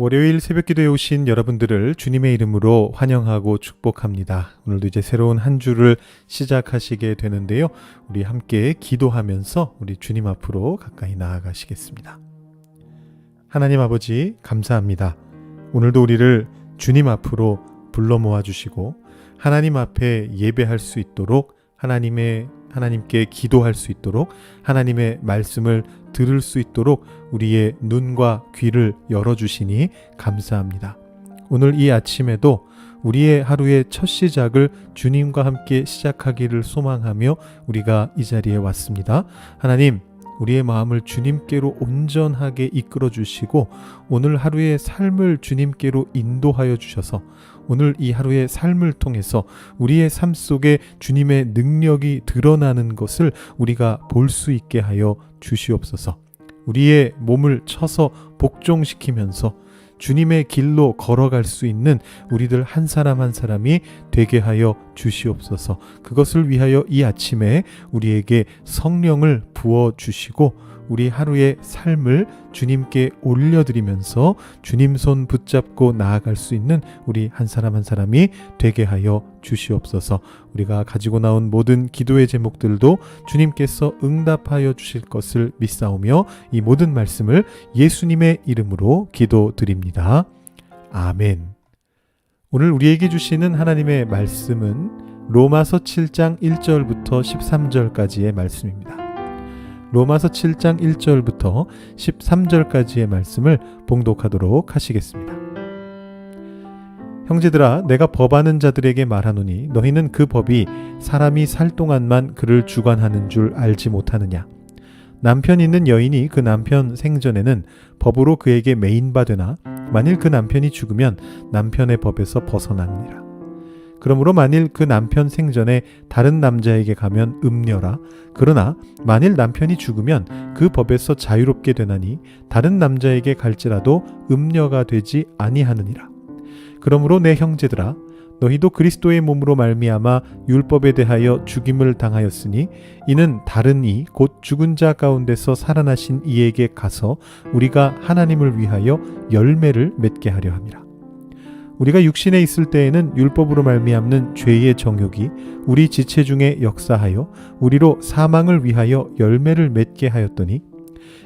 월요일 새벽기도에 오신 여러분들을 주님의 이름으로 환영하고 축복합니다. 오늘도 이제 새로운 한 주를 시작하시게 되는데요. 우리 함께 기도하면서 우리 주님 앞으로 가까이 나아가시겠습니다. 하나님 아버지 감사합니다. 오늘도 우리를 주님 앞으로 불러 모아주시고 하나님 앞에 예배할 수 있도록 하나님께 기도할 수 있도록 하나님의 말씀을 들을 수 있도록 우리의 눈과 귀를 열어주시니 감사합니다. 오늘 이 아침에도 우리의 하루의 첫 시작을 주님과 함께 시작하기를 소망하며 우리가 이 자리에 왔습니다. 하나님, 우리의 마음을 주님께로 온전하게 이끌어 주시고 오늘 하루의 삶을 주님께로 인도하여 주셔서 오늘 이 하루의 삶을 통해서 우리의 삶 속에 주님의 능력이 드러나는 것을 우리가 볼 수 있게 하여 주시옵소서. 우리의 몸을 쳐서 복종시키면서 주님의 길로 걸어갈 수 있는 우리들 한 사람 한 사람이 되게 하여 주시옵소서. 그것을 위하여 이 아침에 우리에게 성령을 부어주시고 우리 하루의 삶을 주님께 올려드리면서 주님 손 붙잡고 나아갈 수 있는 우리 한 사람 한 사람이 되게 하여 주시옵소서. 우리가 가지고 나온 모든 기도의 제목들도 주님께서 응답하여 주실 것을 믿사오며 이 모든 말씀을 예수님의 이름으로 기도드립니다. 아멘. 오늘 우리에게 주시는 하나님의 말씀은 로마서 7장 1절부터 13절까지의 말씀입니다. 로마서 7장 1절부터 13절까지의 말씀을 봉독하도록 하시겠습니다. 형제들아, 내가 법하는 자들에게 말하노니 너희는 그 법이 사람이 살 동안만 그를 주관하는 줄 알지 못하느냐. 남편 있는 여인이 그 남편 생전에는 법으로 그에게 매인바되나 만일 그 남편이 죽으면 남편의 법에서 벗어나느니라. 그러므로 만일 그 남편 생전에 다른 남자에게 가면 음녀라. 그러나 만일 남편이 죽으면 그 법에서 자유롭게 되나니 다른 남자에게 갈지라도 음녀가 되지 아니하느니라. 그러므로 내 형제들아, 너희도 그리스도의 몸으로 말미암아 율법에 대하여 죽임을 당하였으니 이는 다른 이 곧 죽은 자 가운데서 살아나신 이에게 가서 우리가 하나님을 위하여 열매를 맺게 하려 함이라. 우리가 육신에 있을 때에는 율법으로 말미암는 죄의 정욕이 우리 지체 중에 역사하여 우리로 사망을 위하여 열매를 맺게 하였더니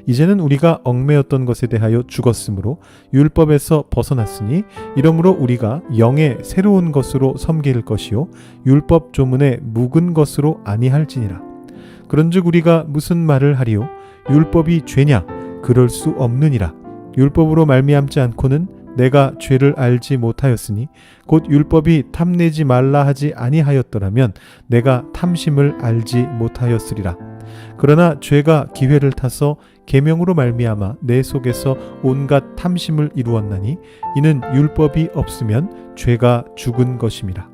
이제는 우리가 얽매였던 것에 대하여 죽었으므로 율법에서 벗어났으니 이러므로 우리가 영의 새로운 것으로 섬길 것이요 율법 조문에 묵은 것으로 아니할지니라. 그런즉 우리가 무슨 말을 하리요? 율법이 죄냐? 그럴 수 없느니라. 율법으로 말미암지 않고는 내가 죄를 알지 못하였으니 곧 율법이 탐내지 말라 하지 아니하였더라면 내가 탐심을 알지 못하였으리라. 그러나 죄가 기회를 타서 계명으로 말미암아 내 속에서 온갖 탐심을 이루었나니 이는 율법이 없으면 죄가 죽은 것임이라.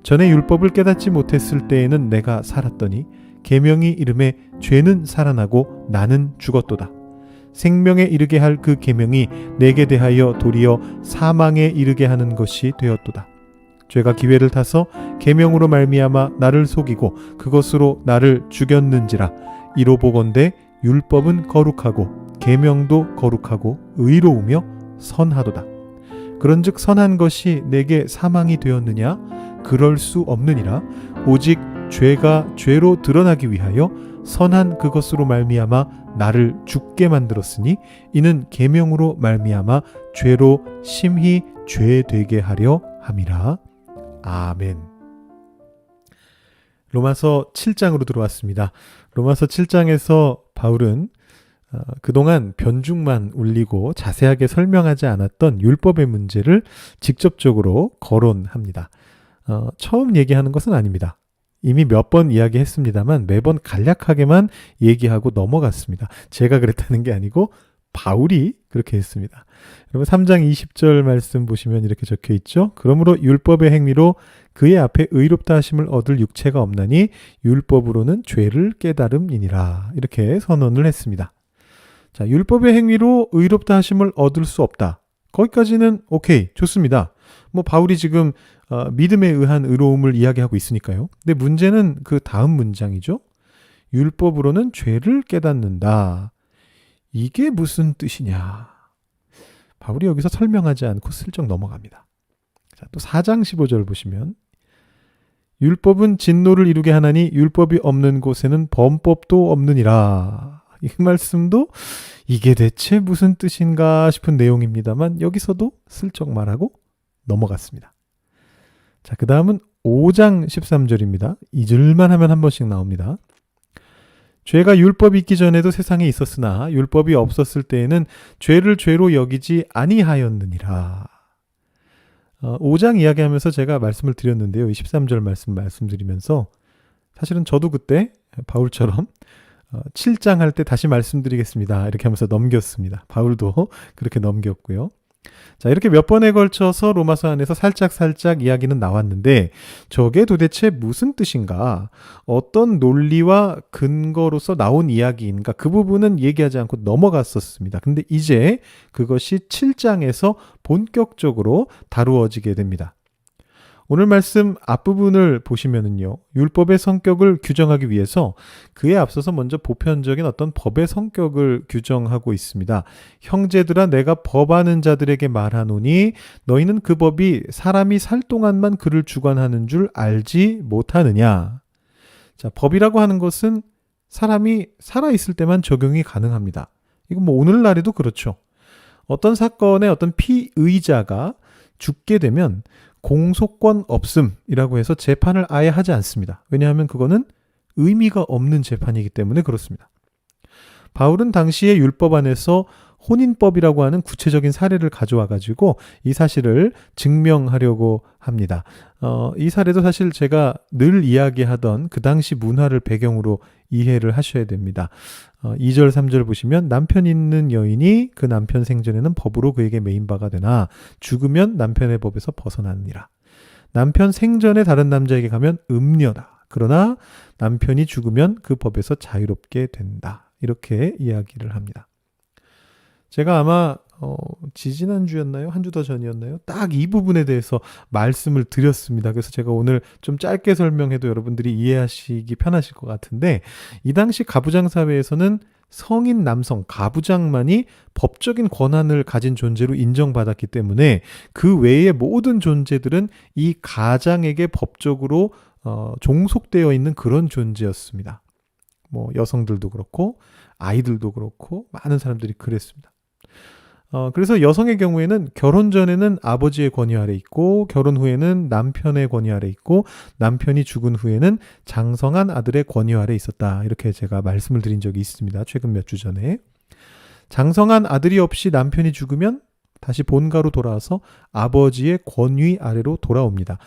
전에 율법을 깨닫지 못했을 때에는 내가 살았더니 계명이 이름에 죄는 살아나고 나는 죽었도다. 생명에 이르게 할 그 계명이 내게 대하여 도리어 사망에 이르게 하는 것이 되었도다. 죄가 기회를 타서 계명으로 말미암아 나를 속이고 그것으로 나를 죽였는지라. 이로 보건대 율법은 거룩하고 계명도 거룩하고 의로우며 선하도다. 그런즉 선한 것이 내게 사망이 되었느냐? 그럴 수 없느니라. 오직 죄가 죄로 드러나기 위하여 선한 그것으로 말미암아 나를 죽게 만들었으니 이는 계명으로 말미암아 죄로 심히 죄되게 하려 함이라. 아멘. 로마서 7장으로 들어왔습니다. 로마서 7장에서 바울은 그동안 변죽만 울리고 자세하게 설명하지 않았던 율법의 문제를 직접적으로 거론합니다. 처음 얘기하는 것은 아닙니다. 이미 몇 번 이야기했습니다만 매번 간략하게만 얘기하고 넘어갔습니다. 제가 그랬다는 게 아니고 바울이 그렇게 했습니다. 여러분 3장 20절 말씀 보시면 이렇게 적혀 있죠. 그러므로 율법의 행위로 그의 앞에 의롭다 하심을 얻을 육체가 없나니 율법으로는 죄를 깨달음이니라. 이렇게 선언을 했습니다. 자, 율법의 행위로 의롭다 하심을 얻을 수 없다. 거기까지는 오케이, 좋습니다. 뭐 바울이 지금 믿음에 의한 의로움을 이야기하고 있으니까요. 근데 문제는 그 다음 문장이죠. 율법으로는 죄를 깨닫는다. 이게 무슨 뜻이냐? 바울이 여기서 설명하지 않고 슬쩍 넘어갑니다. 자, 또 4장 15절 보시면 율법은 진노를 이루게 하나니 율법이 없는 곳에는 범법도 없느니라. 이 말씀도 이게 대체 무슨 뜻인가 싶은 내용입니다만 여기서도 슬쩍 말하고 넘어갔습니다. 자, 그 다음은 5장 13절입니다. 이 절만 하면 한 번씩 나옵니다. 죄가 율법이 있기 전에도 세상에 있었으나 율법이 없었을 때에는 죄를 죄로 여기지 아니하였느니라. 5장 이야기하면서 제가 말씀을 드렸는데요. 13절 말씀드리면서 사실은 저도 그때 바울처럼 7장 할 때 다시 말씀드리겠습니다. 이렇게 하면서 넘겼습니다. 바울도 그렇게 넘겼고요. 자, 이렇게 몇 번에 걸쳐서 로마서 안에서 살짝 이야기는 나왔는데 저게 도대체 무슨 뜻인가? 어떤 논리와 근거로서 나온 이야기인가? 그 부분은 얘기하지 않고 넘어갔었습니다. 근데 이제 그것이 7장에서 본격적으로 다루어지게 됩니다. 오늘 말씀 앞부분을 보시면은요, 율법의 성격을 규정하기 위해서 그에 앞서서 먼저 보편적인 어떤 법의 성격을 규정하고 있습니다. 형제들아, 내가 법하는 자들에게 말하노니 너희는 그 법이 사람이 살 동안만 그를 주관하는 줄 알지 못하느냐. 자, 법이라고 하는 것은 사람이 살아있을 때만 적용이 가능합니다. 이건 뭐 오늘날에도 그렇죠. 어떤 사건의 어떤 피의자가 죽게 되면 공소권 없음이라고 해서 재판을 아예 하지 않습니다. 왜냐하면 그거는 의미가 없는 재판이기 때문에 그렇습니다. 바울은 당시의 율법 안에서 혼인법이라고 하는 구체적인 사례를 가져와 가지고 이 사실을 증명하려고 합니다. 이 사례도 사실 제가 늘 이야기하던 그 당시 문화를 배경으로 이해를 하셔야 됩니다. 2절 3절 보시면 남편 있는 여인이 그 남편 생전에는 법으로 그에게 매인 바가 되나 죽으면 남편의 법에서 벗어나느니라. 남편 생전에 다른 남자에게 가면 음녀다. 그러나 남편이 죽으면 그 법에서 자유롭게 된다. 이렇게 이야기를 합니다. 제가 아마 지지난주였나요? 한 주 더 전이었나요? 딱 이 부분에 대해서 말씀을 드렸습니다. 그래서 제가 오늘 좀 짧게 설명해도 여러분들이 이해하시기 편하실 것 같은데 이 당시 가부장 사회에서는 성인 남성, 가부장만이 법적인 권한을 가진 존재로 인정받았기 때문에 그 외의 모든 존재들은 이 가장에게 법적으로 종속되어 있는 그런 존재였습니다. 뭐 여성들도 그렇고 아이들도 그렇고 많은 사람들이 그랬습니다. 그래서 여성의 경우에는 결혼 전에는 아버지의 권위 아래 있고 결혼 후에는 남편의 권위 아래 있고 남편이 죽은 후에는 장성한 아들의 권위 아래 있었다. 이렇게 제가 말씀을 드린 적이 있습니다. 최근 몇 주 전에. 장성한 아들이 없이 남편이 죽으면 다시 본가로 돌아와서 아버지의 권위 아래로 돌아옵니다.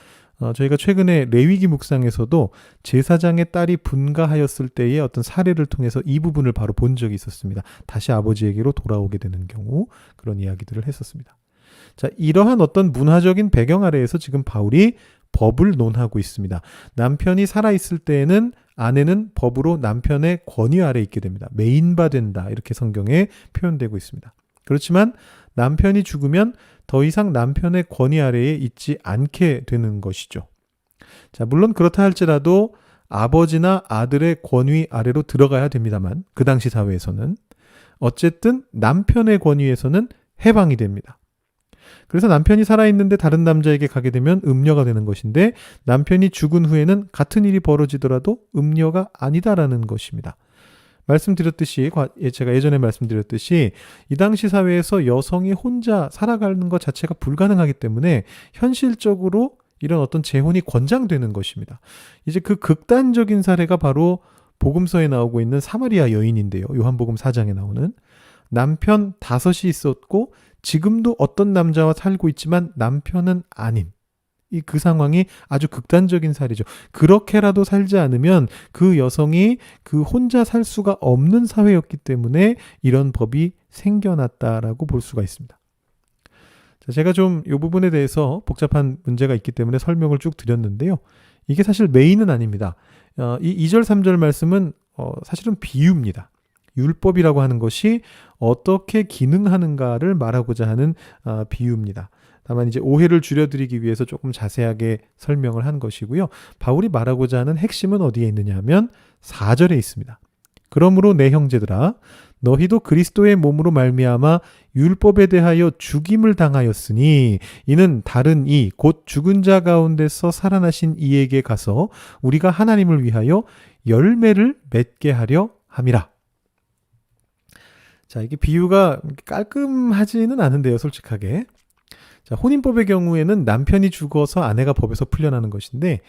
저희가 최근에 레위기 묵상에서도 제사장의 딸이 분가하였을 때의 어떤 사례를 통해서 이 부분을 바로 본 적이 있었습니다. 다시 아버지에게로 돌아오게 되는 경우 그런 이야기들을 했었습니다. 자, 이러한 어떤 문화적인 배경 아래에서 지금 바울이 법을 논하고 있습니다. 남편이 살아있을 때에는 아내는 법으로 남편의 권위 아래 있게 됩니다. 매인바 된다. 이렇게 성경에 표현되고 있습니다. 그렇지만 남편이 죽으면 더 이상 남편의 권위 아래에 있지 않게 되는 것이죠. 자, 물론 그렇다 할지라도 아버지나 아들의 권위 아래로 들어가야 됩니다만 그 당시 사회에서는 어쨌든 남편의 권위에서는 해방이 됩니다. 그래서 남편이 살아있는데 다른 남자에게 가게 되면 음녀가 되는 것인데 남편이 죽은 후에는 같은 일이 벌어지더라도 음녀가 아니다라는 것입니다. 말씀드렸듯이 제가 예전에 말씀드렸듯이 이 당시 사회에서 여성이 혼자 살아가는 것 자체가 불가능하기 때문에 현실적으로 이런 어떤 재혼이 권장되는 것입니다. 이제 그 극단적인 사례가 바로 복음서에 나오고 있는 사마리아 여인인데요. 요한복음 4장에 나오는 남편 5이 있었고 지금도 어떤 남자와 살고 있지만 남편은 아닌 그 상황이 아주 극단적인 사례죠. 그렇게라도 살지 않으면 그 여성이 그 혼자 살 수가 없는 사회였기 때문에 이런 법이 생겨났다라고 볼 수가 있습니다. 자, 제가 좀 이 부분에 대해서 복잡한 문제가 있기 때문에 설명을 쭉 드렸는데요. 이게 사실 메인은 아닙니다. 이 2절 3절 말씀은 사실은 비유입니다. 율법이라고 하는 것이 어떻게 기능하는가를 말하고자 하는 비유입니다. 다만 이제 오해를 줄여드리기 위해서 조금 자세하게 설명을 한 것이고요. 바울이 말하고자 하는 핵심은 어디에 있느냐 하면 4절에 있습니다. 그러므로 내 형제들아 너희도 그리스도의 몸으로 말미암아 율법에 대하여 죽임을 당하였으니 이는 다른 이 곧 죽은 자 가운데서 살아나신 이에게 가서 우리가 하나님을 위하여 열매를 맺게 하려 함이라. 자, 이게 비유가 깔끔하지는 않은데요, 솔직하게. 자, 혼인법의 경우에는 남편이 죽어서 아내가 법에서 풀려나는 것인데,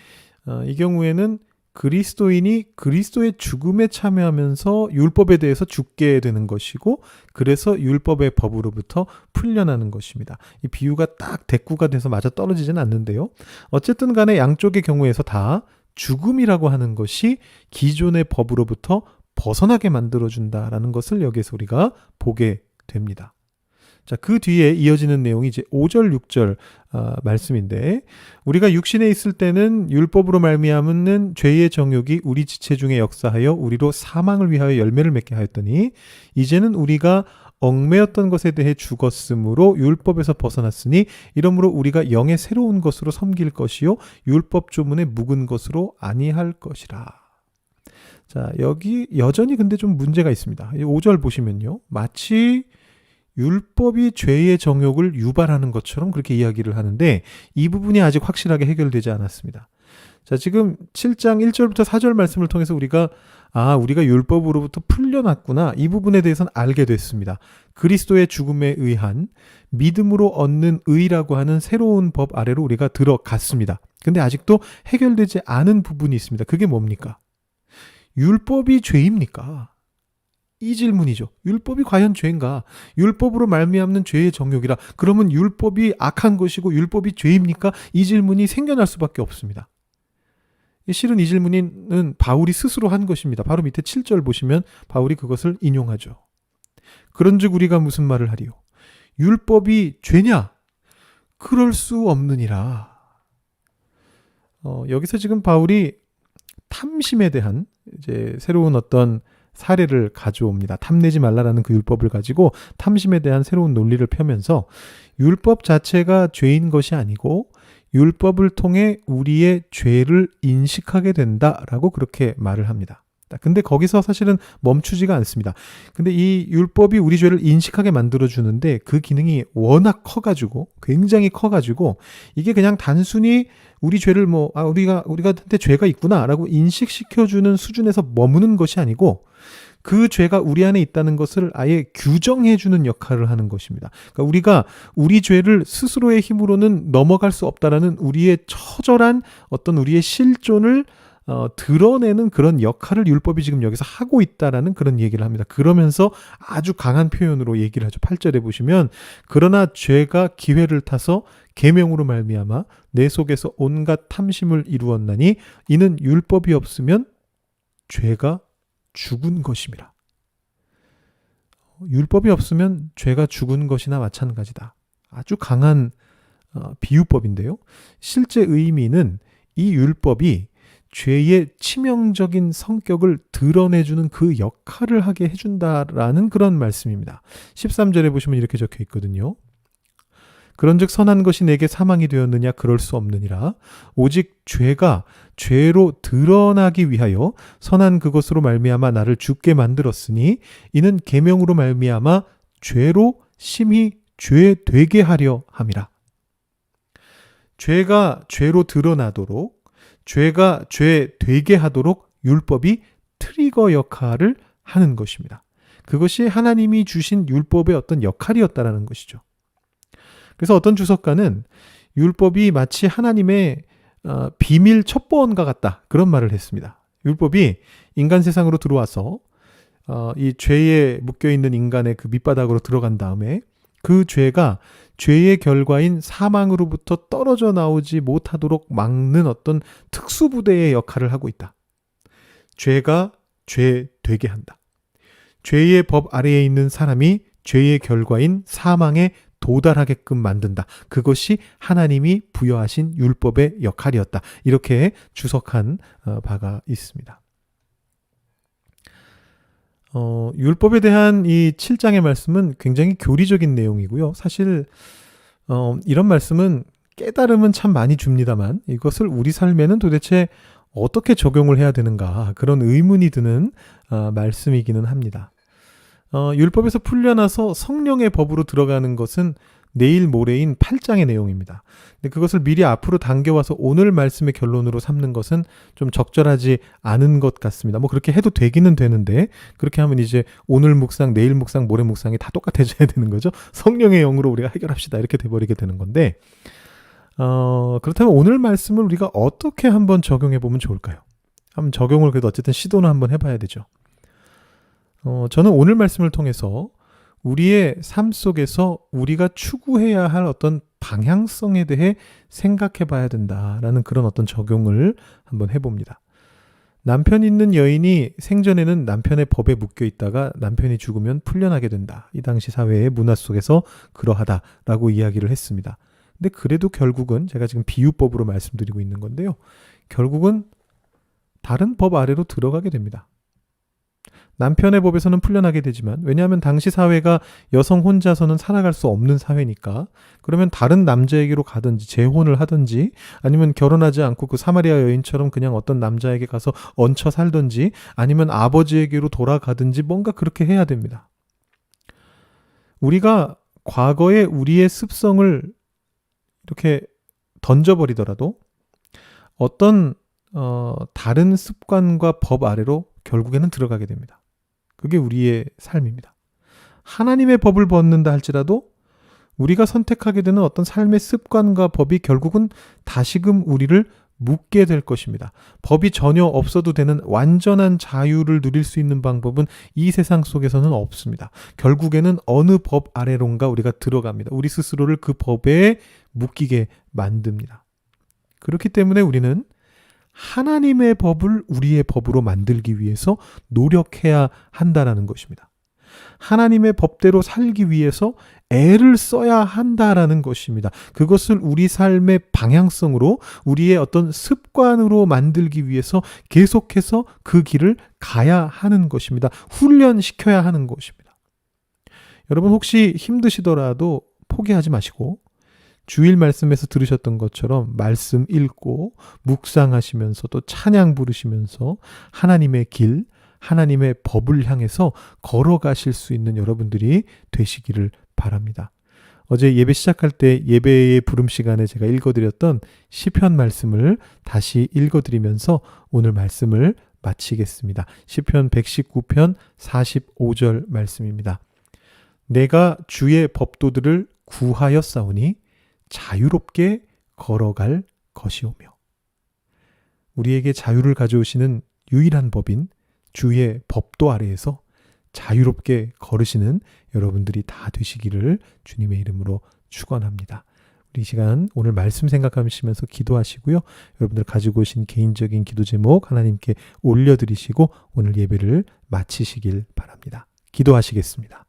이 경우에는 그리스도인이 그리스도의 죽음에 참여하면서 율법에 대해서 죽게 되는 것이고, 그래서 율법의 법으로부터 풀려나는 것입니다. 이 비유가 딱 대꾸가 돼서 맞아 떨어지진 않는데요. 어쨌든 간에 양쪽의 경우에서 다 죽음이라고 하는 것이 기존의 법으로부터 벗어나게 만들어준다라는 것을 여기에서 우리가 보게 됩니다. 자, 그 뒤에 이어지는 내용이 이제 5절, 6절 말씀인데, 우리가 육신에 있을 때는 율법으로 말미암는 죄의 정욕이 우리 지체 중에 역사하여 우리로 사망을 위하여 열매를 맺게 하였더니 이제는 우리가 얽매였던 것에 대해 죽었으므로 율법에서 벗어났으니 이러므로 우리가 영의 새로운 것으로 섬길 것이요 율법 조문에 묵은 것으로 아니할 것이라. 자, 여기 여전히 근데 좀 문제가 있습니다. 5절 보시면요, 마치 율법이 죄의 정욕을 유발하는 것처럼 그렇게 이야기를 하는데 이 부분이 아직 확실하게 해결되지 않았습니다. 자, 지금 7장 1절부터 4절 말씀을 통해서 우리가 율법으로부터 풀려났구나, 이 부분에 대해서는 알게 됐습니다. 그리스도의 죽음에 의한 믿음으로 얻는 의라고 하는 새로운 법 아래로 우리가 들어갔습니다. 근데 아직도 해결되지 않은 부분이 있습니다. 그게 뭡니까? 율법이 죄입니까? 이 질문이죠. 율법이 과연 죄인가? 율법으로 말미암는 죄의 정욕이라. 그러면 율법이 악한 것이고 율법이 죄입니까? 이 질문이 생겨날 수밖에 없습니다. 실은 이 질문은 바울이 스스로 한 것입니다. 바로 밑에 7절 보시면 바울이 그것을 인용하죠. 그런즉 우리가 무슨 말을 하리요? 율법이 죄냐? 그럴 수 없느니라. 여기서 지금 바울이 탐심에 대한 이제 새로운 어떤 사례를 가져옵니다. 탐내지 말라라는 그 율법을 가지고 탐심에 대한 새로운 논리를 펴면서 율법 자체가 죄인 것이 아니고 율법을 통해 우리의 죄를 인식하게 된다라고 그렇게 말을 합니다. 근데 거기서 사실은 멈추지가 않습니다. 근데 이 율법이 우리 죄를 인식하게 만들어주는데 그 기능이 워낙 커가지고, 굉장히 커가지고, 이게 그냥 단순히 우리 죄를 우리가 한테 죄가 있구나라고 인식시켜주는 수준에서 머무는 것이 아니고 그 죄가 우리 안에 있다는 것을 아예 규정해주는 역할을 하는 것입니다. 그러니까 우리가 우리 죄를 스스로의 힘으로는 넘어갈 수 없다라는 우리의 처절한 어떤 우리의 실존을 드러내는 그런 역할을 율법이 지금 여기서 하고 있다라는 그런 얘기를 합니다. 그러면서 아주 강한 표현으로 얘기를 하죠. 8절에 보시면 그러나 죄가 기회를 타서 계명으로 말미암아 내 속에서 온갖 탐심을 이루었나니 이는 율법이 없으면 죄가 죽은 것임이라. 율법이 없으면 죄가 죽은 것이나 마찬가지다. 아주 강한 비유법인데요. 실제 의미는 이 율법이 죄의 치명적인 성격을 드러내주는 그 역할을 하게 해준다라는 그런 말씀입니다. 13절에 보시면 이렇게 적혀 있거든요. 그런즉 선한 것이 내게 사망이 되었느냐? 그럴 수 없느니라. 오직 죄가 죄로 드러나기 위하여 선한 그것으로 말미암아 나를 죽게 만들었으니 이는 계명으로 말미암아 죄로 심히 죄 되게 하려 함이라. 죄가 죄로 드러나도록, 죄가 죄 되게 하도록 율법이 트리거 역할을 하는 것입니다. 그것이 하나님이 주신 율법의 어떤 역할이었다라는 것이죠. 그래서 어떤 주석가는 율법이 마치 하나님의 비밀 첩보원과 같다, 그런 말을 했습니다. 율법이 인간 세상으로 들어와서 이 죄에 묶여있는 인간의 그 밑바닥으로 들어간 다음에 그 죄가 죄의 결과인 사망으로부터 떨어져 나오지 못하도록 막는 어떤 특수부대의 역할을 하고 있다. 죄가 죄 되게 한다. 죄의 법 아래에 있는 사람이 죄의 결과인 사망에 도달하게끔 만든다. 그것이 하나님이 부여하신 율법의 역할이었다. 이렇게 주석한 바가 있습니다. 율법에 대한 이 7장의 말씀은 굉장히 교리적인 내용이고요. 사실 이런 말씀은 깨달음은 참 많이 줍니다만 이것을 우리 삶에는 도대체 어떻게 적용을 해야 되는가, 그런 의문이 드는 말씀이기는 합니다. 율법에서 풀려나서 성령의 법으로 들어가는 것은 내일 모레인 8장의 내용입니다. 근데 그것을 미리 앞으로 당겨와서 오늘 말씀의 결론으로 삼는 것은 좀 적절하지 않은 것 같습니다. 뭐 그렇게 해도 되기는 되는데 그렇게 하면 이제 오늘 묵상, 내일 묵상, 모레 묵상이 다 똑같아져야 되는 거죠. 성령의 영으로 우리가 해결합시다 이렇게 돼버리게 되는 건데 그렇다면 오늘 말씀을 우리가 어떻게 한번 적용해 보면 좋을까요? 한번 적용을 그래도 어쨌든 시도는 한번 해봐야 되죠. 저는 오늘 말씀을 통해서 우리의 삶 속에서 우리가 추구해야 할 어떤 방향성에 대해 생각해 봐야 된다라는 그런 어떤 적용을 한번 해봅니다. 남편 있는 여인이 생전에는 남편의 법에 묶여 있다가 남편이 죽으면 풀려나게 된다. 이 당시 사회의 문화 속에서 그러하다라고 이야기를 했습니다. 근데 그래도 결국은 제가 지금 비유법으로 말씀드리고 있는 건데요. 결국은 다른 법 아래로 들어가게 됩니다. 남편의 법에서는 풀려나게 되지만 왜냐하면 당시 사회가 여성 혼자서는 살아갈 수 없는 사회니까 그러면 다른 남자에게로 가든지 재혼을 하든지 아니면 결혼하지 않고 그 사마리아 여인처럼 그냥 어떤 남자에게 가서 얹혀 살든지 아니면 아버지에게로 돌아가든지 뭔가 그렇게 해야 됩니다. 우리가 과거에 우리의 습성을 이렇게 던져버리더라도 어떤 다른 습관과 법 아래로 결국에는 들어가게 됩니다. 그게 우리의 삶입니다. 하나님의 법을 벗는다 할지라도 우리가 선택하게 되는 어떤 삶의 습관과 법이 결국은 다시금 우리를 묶게 될 것입니다. 법이 전혀 없어도 되는 완전한 자유를 누릴 수 있는 방법은 이 세상 속에서는 없습니다. 결국에는 어느 법 아래론가 우리가 들어갑니다. 우리 스스로를 그 법에 묶이게 만듭니다. 그렇기 때문에 우리는 하나님의 법을 우리의 법으로 만들기 위해서 노력해야 한다라는 것입니다. 하나님의 법대로 살기 위해서 애를 써야 한다라는 것입니다. 그것을 우리 삶의 방향성으로 우리의 어떤 습관으로 만들기 위해서 계속해서 그 길을 가야 하는 것입니다. 훈련시켜야 하는 것입니다. 여러분 혹시 힘드시더라도 포기하지 마시고 주일 말씀에서 들으셨던 것처럼 말씀 읽고 묵상하시면서 또 찬양 부르시면서 하나님의 길, 하나님의 법을 향해서 걸어가실 수 있는 여러분들이 되시기를 바랍니다. 어제 예배 시작할 때 예배의 부름 시간에 제가 읽어드렸던 시편 말씀을 다시 읽어드리면서 오늘 말씀을 마치겠습니다. 시편 119편 45절 말씀입니다. 내가 주의 법도들을 구하였사오니 자유롭게 걸어갈 것이오며. 우리에게 자유를 가져오시는 유일한 법인 주의 법도 아래에서 자유롭게 걸으시는 여러분들이 다 되시기를 주님의 이름으로 축원합니다. 우리 이 시간 오늘 말씀 생각하시면서 기도하시고요. 여러분들 가지고 오신 개인적인 기도 제목 하나님께 올려드리시고 오늘 예배를 마치시길 바랍니다. 기도하시겠습니다.